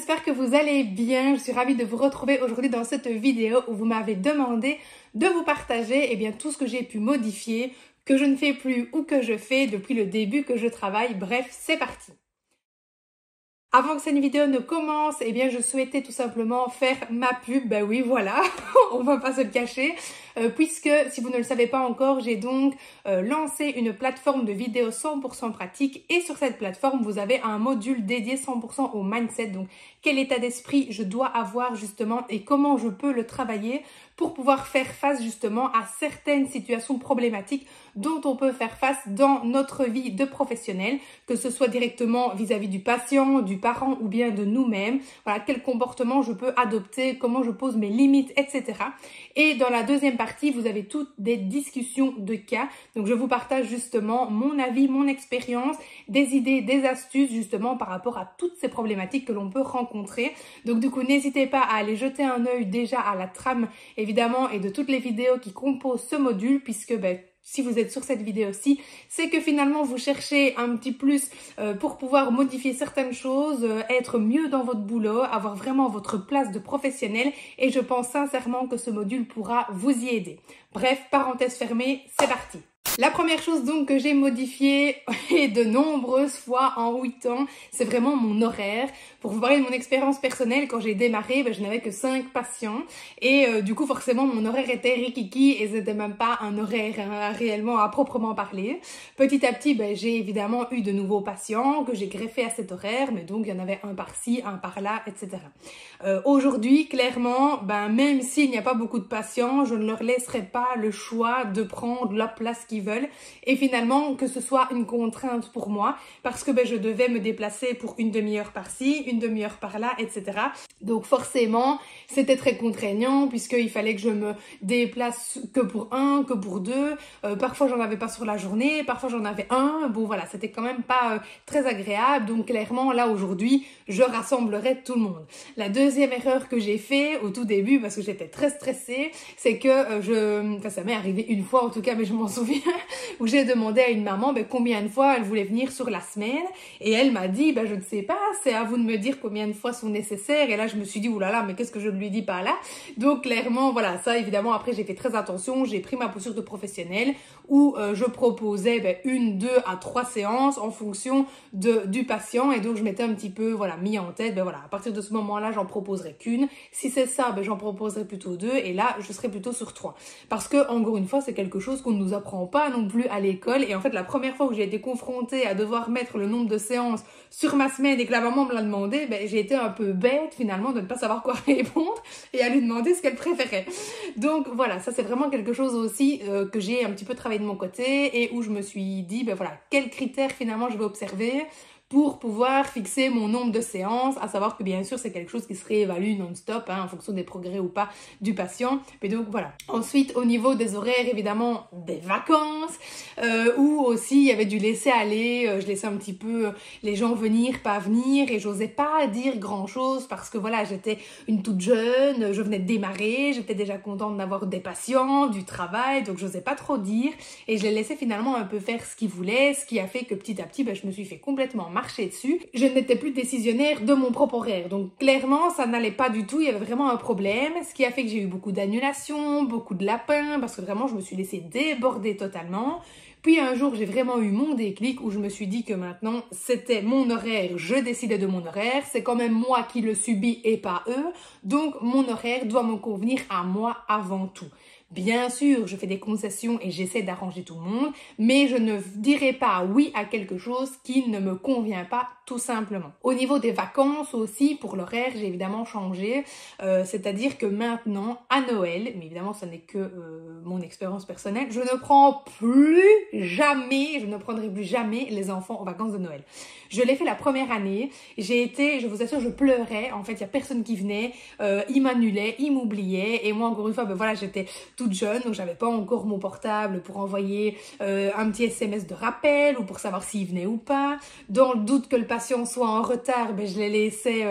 j'espère que vous allez bien. Je suis ravie de vous retrouver aujourd'hui dans cette vidéo où vous m'avez demandé de vous partager tout ce que j'ai pu modifier, que je ne fais plus ou que je fais depuis le début que je travaille. Bref, c'est parti. Avant que cette vidéo ne commence, je souhaitais tout simplement faire ma pub. Ben oui, voilà, on va pas se le cacher. Puisque, si vous ne le savez pas encore, j'ai donc lancé une plateforme de vidéos 100% pratique. Et sur cette plateforme, vous avez un module dédié 100% au mindset. Donc, quel état d'esprit je dois avoir justement et comment je peux le travailler pour pouvoir faire face justement à certaines situations problématiques dont on peut faire face dans notre vie de professionnel, que ce soit directement vis-à-vis du patient, du parent ou bien de nous-mêmes. Voilà, quel comportement je peux adopter, comment je pose mes limites, etc. Et dans la deuxième partie, vous avez toutes des discussions de cas. Donc, je vous partage justement mon avis, mon expérience, des idées, des astuces justement par rapport à toutes ces problématiques que l'on peut rencontrer. Donc, du coup, n'hésitez pas à aller jeter un œil déjà à la trame évidemment et de toutes les vidéos qui composent ce module puisque si vous êtes sur cette vidéo-ci, c'est que finalement vous cherchez un petit plus pour pouvoir modifier certaines choses, être mieux dans votre boulot, avoir vraiment votre place de professionnel et je pense sincèrement que ce module pourra vous y aider. Bref, parenthèse fermée, c'est parti. La première chose donc que j'ai modifiée et de nombreuses fois en 8 ans, c'est vraiment mon horaire. Pour vous parler de mon expérience personnelle, quand j'ai démarré, je n'avais que 5 patients et du coup forcément mon horaire était rikiki et c'était même pas un horaire réellement à proprement parler. Petit à petit, j'ai évidemment eu de nouveaux patients que j'ai greffés à cet horaire, mais donc il y en avait un par-ci, un par-là, etc. Aujourd'hui, clairement, même s'il n'y a pas beaucoup de patients, je ne leur laisserai pas le choix de prendre la place qu'ils veulent et finalement que ce soit une contrainte pour moi parce que je devais me déplacer pour une demi-heure par-ci, une demi-heure par-là, etc. Donc forcément, c'était très contraignant puisqu'il fallait que je me déplace que pour un, que pour deux. Parfois, j'en avais pas sur la journée, parfois j'en avais un. Bon voilà, c'était quand même pas très agréable. Donc clairement, là aujourd'hui, je rassemblerai tout le monde. La deuxième erreur que j'ai fait au tout début, parce que j'étais très stressée, c'est que ça m'est arrivé une fois en tout cas, mais je m'en souviens, où j'ai demandé à une maman combien de fois elle voulait venir sur la semaine et elle m'a dit je ne sais pas, c'est à vous de me dire combien de fois sont nécessaires et là je me suis dit oulala mais qu'est-ce que je ne lui dis pas là. Donc clairement voilà, ça évidemment après j'ai fait très attention, j'ai pris ma posture de professionnelle où je proposais 1, 2 à 3 séances en fonction du patient et donc je m'étais un petit peu mis en tête à partir de ce moment-là j'en proposerai qu'une, si c'est ça j'en proposerai plutôt 2 et là je serai plutôt sur 3 parce que encore une fois c'est quelque chose qu'on ne nous apprend pas non plus à l'école et en fait la première fois où j'ai été confrontée à devoir mettre le nombre de séances sur ma semaine et que la maman me l'a demandé, j'ai été un peu bête finalement de ne pas savoir quoi répondre et à lui demander ce qu'elle préférait. Donc voilà, ça c'est vraiment quelque chose aussi que j'ai un petit peu travaillé de mon côté et où je me suis dit quels critères finalement je vais observer pour pouvoir fixer mon nombre de séances, à savoir que bien sûr c'est quelque chose qui se réévalue non-stop en fonction des progrès ou pas du patient. Mais donc voilà. Ensuite au niveau des horaires évidemment des vacances où aussi il y avait du laisser aller, je laissais un petit peu les gens venir, pas venir et j'osais pas dire grand chose parce que j'étais une toute jeune, je venais de démarrer, j'étais déjà contente d'avoir des patients, du travail, donc j'osais pas trop dire et je les laissais finalement un peu faire ce qu'ils voulaient, ce qui a fait que petit à petit je me suis fait complètement marcher dessus. Je n'étais plus décisionnaire de mon propre horaire. Donc clairement, ça n'allait pas du tout. Il y avait vraiment un problème. Ce qui a fait que j'ai eu beaucoup d'annulations, beaucoup de lapins, parce que vraiment, je me suis laissée déborder totalement. Puis un jour, j'ai vraiment eu mon déclic où je me suis dit que maintenant, c'était mon horaire, je décidais de mon horaire. C'est quand même moi qui le subis et pas eux. Donc mon horaire doit me convenir à moi avant tout. Bien sûr, je fais des concessions et j'essaie d'arranger tout le monde, mais je ne dirai pas oui à quelque chose qui ne me convient pas tout simplement. Au niveau des vacances aussi, pour l'horaire, j'ai évidemment changé, c'est-à-dire que maintenant, à Noël, mais évidemment ce n'est que mon expérience personnelle, je ne prendrai plus jamais les enfants aux vacances de Noël. Je l'ai fait la première année, je vous assure, je pleurais, en fait il n'y a personne qui venait, ils m'annulaient, ils m'oubliaient et moi encore une fois, j'étais toute jeune, donc j'avais pas encore mon portable pour envoyer un petit SMS de rappel ou pour savoir s'il venait ou pas. Dans le doute que le patient soit en retard, ben, je les laissais,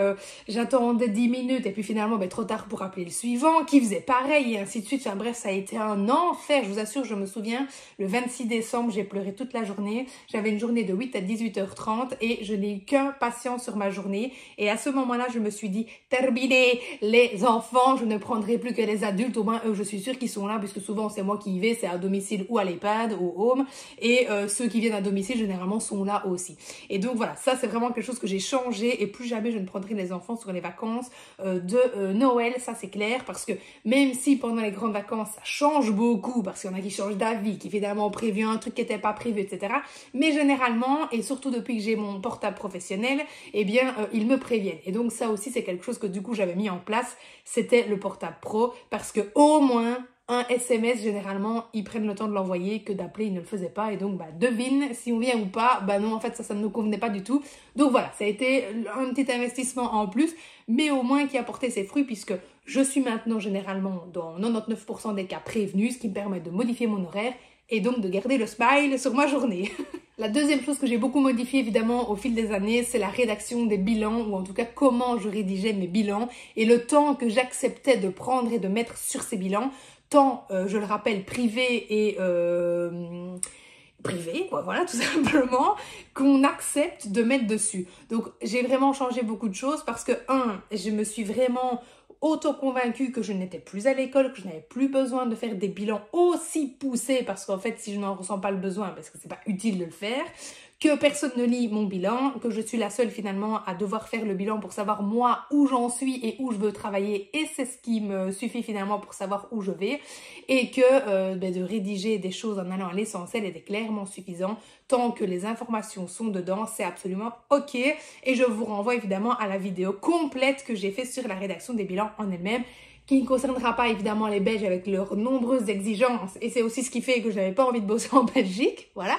j'attendais 10 minutes et puis finalement ben, trop tard pour appeler le suivant, qui faisait pareil et ainsi de suite. Enfin bref, ça a été un enfer, je vous assure, je me souviens, le 26 décembre, j'ai pleuré toute la journée. J'avais une journée de 8 à 18h30 et je n'ai eu qu'un patient sur ma journée. Et à ce moment-là, je me suis dit, terminé les enfants, je ne prendrai plus que les adultes, au moins eux, je suis sûre qu'ils sont là, puisque souvent c'est moi qui y vais, c'est à domicile ou à l'EHPAD, au home, et ceux qui viennent à domicile, généralement, sont là aussi. Et donc voilà, ça c'est vraiment quelque chose que j'ai changé, et plus jamais je ne prendrai les enfants sur les vacances de Noël, ça c'est clair, parce que même si pendant les grandes vacances, ça change beaucoup, parce qu'il y en a qui changent d'avis, qui finalement prévu un truc qui n'était pas prévu, etc. Mais généralement, et surtout depuis que j'ai mon portable professionnel, eh bien, ils me préviennent. Et donc ça aussi, c'est quelque chose que du coup, j'avais mis en place, c'était le portable pro, parce que au moins, un SMS, généralement, ils prennent le temps de l'envoyer, que d'appeler, ils ne le faisaient pas. Et donc, bah, devine si on vient ou pas. Bah non, en fait, ça ne nous convenait pas du tout. Donc voilà, ça a été un petit investissement en plus, mais au moins qui a porté ses fruits, puisque je suis maintenant généralement dans 99% des cas prévenus, ce qui me permet de modifier mon horaire et donc de garder le smile sur ma journée. La deuxième chose que j'ai beaucoup modifiée évidemment au fil des années, c'est la rédaction des bilans, ou en tout cas comment je rédigeais mes bilans et le temps que j'acceptais de prendre et de mettre sur ces bilans, tant, je le rappelle, privé et privé, quoi, voilà, tout simplement, qu'on accepte de mettre dessus. Donc, j'ai vraiment changé beaucoup de choses parce que, je me suis vraiment auto-convaincue que je n'étais plus à l'école, que je n'avais plus besoin de faire des bilans aussi poussés parce qu'en fait, si je n'en ressens pas le besoin, parce que c'est pas utile de le faire, que personne ne lit mon bilan, que je suis la seule finalement à devoir faire le bilan pour savoir moi où j'en suis et où je veux travailler, et c'est ce qui me suffit finalement pour savoir où je vais, et que de rédiger des choses en allant à l'essentiel était clairement suffisant. Tant que les informations sont dedans, c'est absolument ok. Et je vous renvoie évidemment à la vidéo complète que j'ai faite sur la rédaction des bilans en elle-même, qui ne concernera pas évidemment les Belges avec leurs nombreuses exigences, et c'est aussi ce qui fait que je n'avais pas envie de bosser en Belgique, voilà.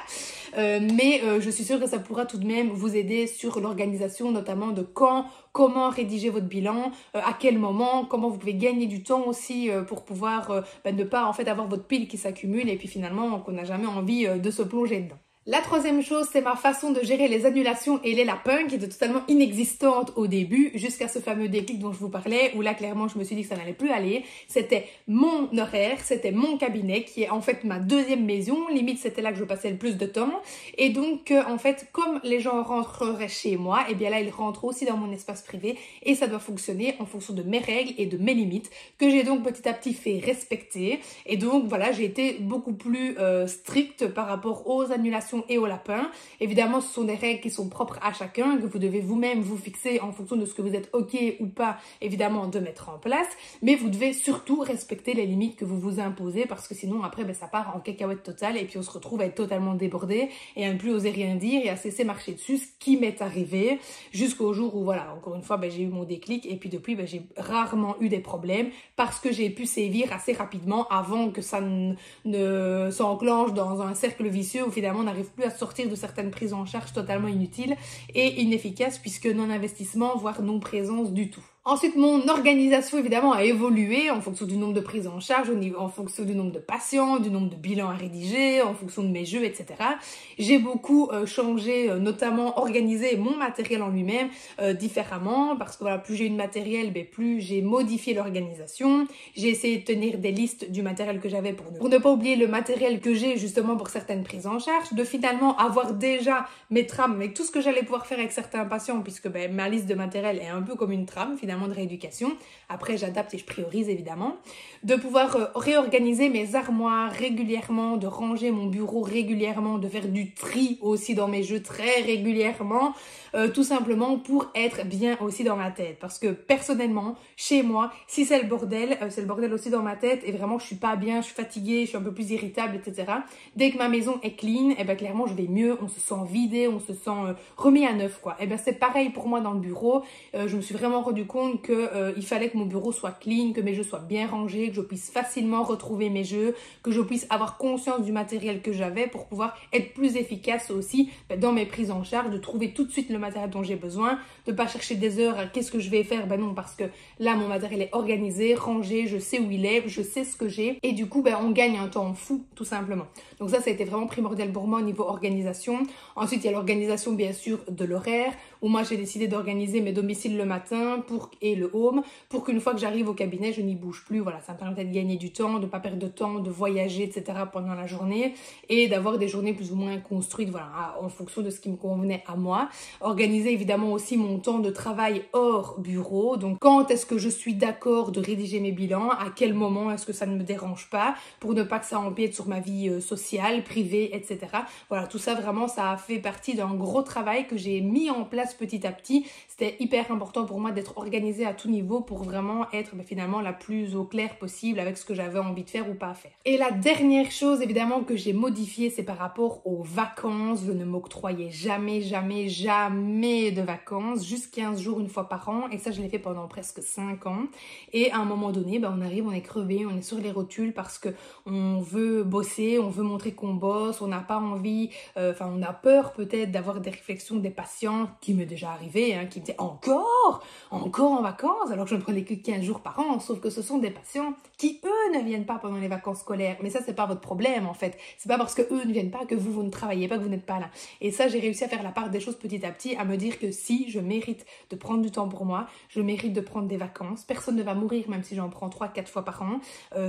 Mais je suis sûre que ça pourra tout de même vous aider sur l'organisation, notamment de quand, comment rédiger votre bilan, à quel moment, comment vous pouvez gagner du temps aussi pour pouvoir ne pas en fait avoir votre pile qui s'accumule et puis finalement qu'on n'a jamais envie de se plonger dedans. La troisième chose, c'est ma façon de gérer les annulations et les lapins qui était totalement inexistante au début, jusqu'à ce fameux déclic dont je vous parlais, où là, clairement, je me suis dit que ça n'allait plus aller. C'était mon horaire, c'était mon cabinet, qui est en fait ma deuxième maison. Limite, c'était là que je passais le plus de temps. Et donc, en fait, comme les gens rentreraient chez moi, et bien là, ils rentrent aussi dans mon espace privé et ça doit fonctionner en fonction de mes règles et de mes limites, que j'ai donc petit à petit fait respecter. Et donc, voilà, j'ai été beaucoup plus stricte par rapport aux annulations et au lapin. Évidemment, ce sont des règles qui sont propres à chacun, que vous devez vous-même vous fixer en fonction de ce que vous êtes ok ou pas, évidemment, de mettre en place. Mais vous devez surtout respecter les limites que vous vous imposez, parce que sinon, après, ça part en cacahuète totale et puis on se retrouve à être totalement débordé et à ne plus oser rien dire et à cesser marcher dessus, ce qui m'est arrivé jusqu'au jour où, voilà, encore une fois, j'ai eu mon déclic et puis depuis, j'ai rarement eu des problèmes parce que j'ai pu sévir assez rapidement avant que ça ne s'enclenche dans un cercle vicieux où finalement on n'arrive plus à sortir de certaines prises en charge totalement inutiles et inefficaces puisque non-investissement, voire non-présence du tout. Ensuite, mon organisation, évidemment, a évolué en fonction du nombre de prises en charge, en fonction du nombre de patients, du nombre de bilans à rédiger, en fonction de mes jeux, etc. J'ai beaucoup changé, notamment organisé mon matériel en lui-même différemment, parce que voilà, plus j'ai eu de matériel, plus j'ai modifié l'organisation. J'ai essayé de tenir des listes du matériel que j'avais pour ne pas oublier le matériel que j'ai justement pour certaines prises en charge, de finalement avoir déjà mes trames avec tout ce que j'allais pouvoir faire avec certains patients, puisque ma liste de matériel est un peu comme une trame finalement de rééducation. Après, j'adapte et je priorise évidemment. De pouvoir réorganiser mes armoires régulièrement, de ranger mon bureau régulièrement, de faire du tri aussi dans mes jeux très régulièrement, tout simplement pour être bien aussi dans ma tête. Parce que personnellement, chez moi, si c'est le bordel aussi dans ma tête et vraiment je suis pas bien, je suis fatiguée, je suis un peu plus irritable, etc. Dès que ma maison est clean, clairement je vais mieux, on se sent vidé, on se sent remis à neuf, quoi. C'est pareil pour moi dans le bureau. Je me suis vraiment rendu compte compte que il fallait que mon bureau soit clean, que mes jeux soient bien rangés, que je puisse facilement retrouver mes jeux, que je puisse avoir conscience du matériel que j'avais pour pouvoir être plus efficace aussi dans mes prises en charge, de trouver tout de suite le matériel dont j'ai besoin, de pas chercher des heures à qu'est-ce que je vais faire. Ben non, parce que là mon matériel est organisé, rangé, je sais où il est, je sais ce que j'ai et du coup on gagne un temps fou tout simplement. Donc ça a été vraiment primordial pour moi au niveau organisation. Ensuite il y a l'organisation bien sûr de l'horaire où moi j'ai décidé d'organiser mes domiciles le matin et le home pour qu'une fois que j'arrive au cabinet je n'y bouge plus. Voilà, ça me permettait de gagner du temps, de pas perdre de temps, de voyager etc. pendant la journée et d'avoir des journées plus ou moins construites, voilà, en fonction de ce qui me convenait à moi. Organiser évidemment aussi mon temps de travail hors bureau, donc quand est-ce que je suis d'accord de rédiger mes bilans, à quel moment est-ce que ça ne me dérange pas pour ne pas que ça empiète sur ma vie sociale, privée, etc. Voilà, tout ça vraiment ça a fait partie d'un gros travail que j'ai mis en place petit à petit. C'était hyper important pour moi d'être organisée à tout niveau pour vraiment être finalement la plus au clair possible avec ce que j'avais envie de faire ou pas faire. Et la dernière chose évidemment que j'ai modifiée, c'est par rapport aux vacances. Je ne m'octroyais jamais de vacances, juste 15 jours une fois par an et ça je l'ai fait pendant presque 5 ans. Et à un moment donné, on arrive, on est crevé, on est sur les rotules parce que on veut bosser, on veut montrer qu'on bosse, on n'a pas envie, on a peur peut-être d'avoir des réflexions des patients qui m'est déjà arrivé, qui me disaient encore en vacances alors que je ne prenais que 15 jours par an, sauf que ce sont des patients qui eux ne viennent pas pendant les vacances scolaires. Mais ça c'est pas votre problème en fait, c'est pas parce que eux ne viennent pas que vous ne travaillez pas, que vous n'êtes pas là. Et ça j'ai réussi à faire la part des choses petit à petit, à me dire que si je mérite de prendre du temps pour moi, je mérite de prendre des vacances, personne ne va mourir même si j'en prends 3-4 fois par an,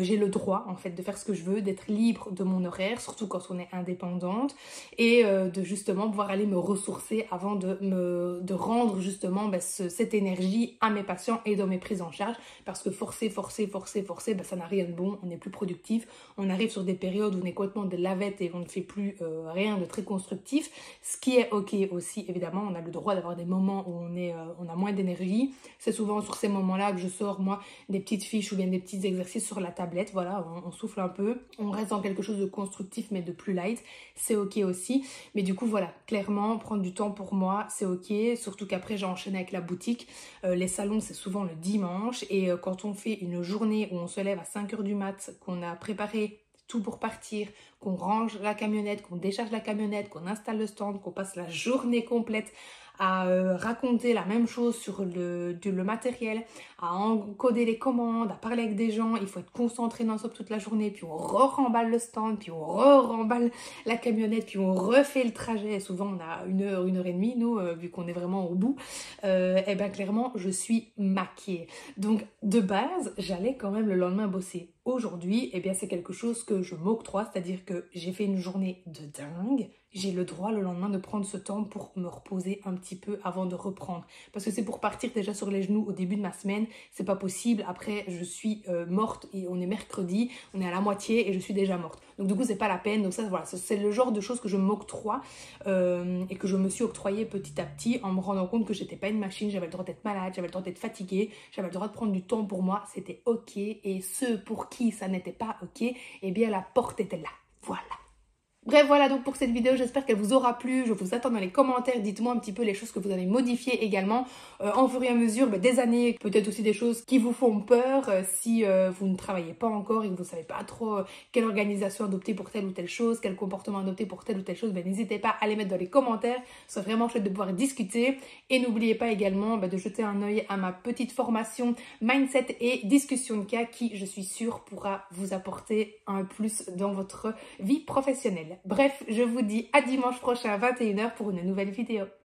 j'ai le droit en fait de faire ce que je veux, d'être libre de mon horaire, surtout quand on est indépendante, et de justement pouvoir aller me ressourcer avant de rendre justement cette énergie à mes patients et dans mes prises en charge, parce que forcer, ça n'a rien de bon, on n'est plus productif, on arrive sur des périodes où on est complètement de lavette et on ne fait plus rien de très constructif, ce qui est ok aussi évidemment, on a le droit d'avoir des moments où on a moins d'énergie. C'est souvent sur ces moments-là que je sors moi des petites fiches ou bien des petits exercices sur la tablette, voilà, on souffle un peu, on reste dans quelque chose de constructif mais de plus light, c'est ok aussi. Mais du coup voilà, clairement prendre du temps pour moi c'est ok, surtout qu'après j'ai enchaîné avec la boutique, les salons c'est souvent le dimanche et quand on fait une journée où on se lève à 5 h du mat, qu'on a préparé tout pour partir, qu'on range la camionnette, qu'on décharge la camionnette, qu'on installe le stand, qu'on passe la journée complète à raconter la même chose sur le matériel, à encoder les commandes, à parler avec des gens, il faut être concentré non-stop toute la journée, puis on remballe le stand, puis on remballe la camionnette, puis on refait le trajet, et souvent on a 1 heure, 1h30 nous, vu qu'on est vraiment au bout, et clairement je suis maquée. Donc de base, j'allais quand même le lendemain bosser. Aujourd'hui, c'est quelque chose que je m'octroie, c'est-à-dire que j'ai fait une journée de dingue, j'ai le droit le lendemain de prendre ce temps pour me reposer un petit peu avant de reprendre. Parce que c'est pour partir déjà sur les genoux au début de ma semaine, c'est pas possible. Après, je suis morte et on est mercredi, on est à la moitié et je suis déjà morte. Donc du coup, c'est pas la peine. Donc ça, voilà, c'est le genre de choses que je m'octroie et que je me suis octroyée petit à petit en me rendant compte que j'étais pas une machine, j'avais le droit d'être malade, j'avais le droit d'être fatiguée, j'avais le droit de prendre du temps pour moi, c'était ok. Et ceux pour qui ça n'était pas ok, la porte était là. Voilà. Bref, voilà donc pour cette vidéo, j'espère qu'elle vous aura plu. Je vous attends dans les commentaires, dites-moi un petit peu les choses que vous avez modifiées également en fur et à mesure des années, peut-être aussi des choses qui vous font peur si vous ne travaillez pas encore et que vous ne savez pas trop quelle organisation adopter pour telle ou telle chose, quel comportement adopter pour telle ou telle chose, n'hésitez pas à les mettre dans les commentaires, c'est vraiment chouette de pouvoir discuter. Et n'oubliez pas également de jeter un œil à ma petite formation Mindset et discussion de cas qui, je suis sûre, pourra vous apporter un plus dans votre vie professionnelle. Bref, je vous dis à dimanche prochain à 21 h pour une nouvelle vidéo.